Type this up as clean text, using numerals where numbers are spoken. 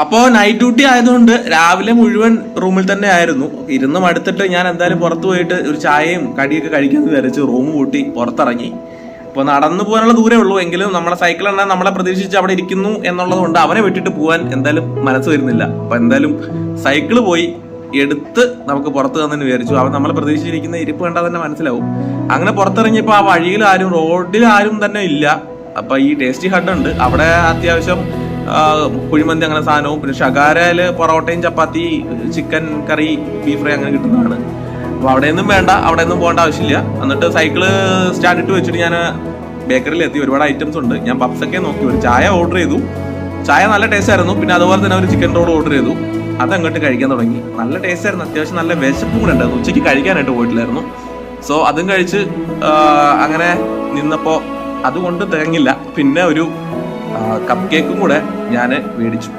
അപ്പോൾ night duty ആയതുകൊണ്ട് രാവിലെ മുഴുവൻ റൂമിൽ തന്നെ ആയിരുന്നു. ഇരുന്ന് മടുത്തിട്ട് ഞാൻ എന്തായാലും പുറത്തു പോയിട്ട് ഒരു ചായയും കടിയൊക്കെ കഴിക്കാമെന്ന് വിചാരിച്ച് റൂം പൂട്ടി പുറത്തിറങ്ങി. ഇപ്പോൾ നടന്നു പോകാനുള്ള ദൂരേ ഉള്ളൂ, എങ്കിലും നമ്മുടെ സൈക്കിൾ എണ്ണ നമ്മളെ പ്രതീക്ഷിച്ച് അവിടെ ഇരിക്കുന്നു എന്നുള്ളത് കൊണ്ട് അവനെ വിട്ടിട്ട് പോകാൻ എന്തായാലും മനസ്സ് വരുന്നില്ല. അപ്പൊ എന്തായാലും സൈക്കിള് പോയി എടുത്ത് നമുക്ക് പുറത്ത് തന്നെ വിചാരിച്ചു. അവൻ നമ്മളെ പ്രതീക്ഷിച്ചിരിക്കുന്ന ഇരിപ്പ് കണ്ടാൽ തന്നെ മനസ്സിലാവും. അങ്ങനെ പുറത്തിറങ്ങിയപ്പോൾ ആ വഴിയിൽ ആരും, റോഡിൽ ആരും തന്നെ ഇല്ല. അപ്പൊ ഈ ടേസ്റ്റി ഹട്ട് ഉണ്ട്, അവിടെ അത്യാവശ്യം കുഴിമന്തി അങ്ങനെ സാധനവും, പിന്നെ ഷകാരയില് പൊറോട്ടയും ചപ്പാത്തി, ചിക്കൻ കറി, ബീഫ് ഫ്രൈ അങ്ങനെ കിട്ടുന്നതാണ്. അപ്പൊ അവിടെയൊന്നും വേണ്ട, അവിടെ ഒന്നും പോകേണ്ട ആവശ്യമില്ല. എന്നിട്ട് സൈക്കിള് സ്റ്റാൻഡ് ഇട്ട് വെച്ചിട്ട് ഞാൻ ബേക്കറിയിൽ എത്തി. ഒരുപാട് ഐറ്റംസ് ഉണ്ട്. ഞാൻ പപ്സൊക്കെ നോക്കി, ഒരു ചായ ഓർഡർ ചെയ്തു. ചായ നല്ല ടേസ്റ്റ് ആയിരുന്നു. പിന്നെ അതുപോലെ തന്നെ ഒരു ചിക്കൻ റോൾ ഓർഡർ ചെയ്തു. അതങ്ങോട്ട് കഴിക്കാൻ തുടങ്ങി. നല്ല ടേസ്റ്റ് ആയിരുന്നു. അത്യാവശ്യം നല്ല വിശപ്പും കൂടെ ഉണ്ടായിരുന്നു. ഉച്ചയ്ക്ക് കഴിക്കാനായിട്ട് പോയിട്ടില്ലായിരുന്നു. സോ അതും കഴിച്ച് അങ്ങനെ നിന്നപ്പോ അതുകൊണ്ട് തികഞ്ഞില്ല. പിന്നെ ഒരു കപ്പ് കേക്കും കൂടെ ഞാൻ മേടിച്ചു.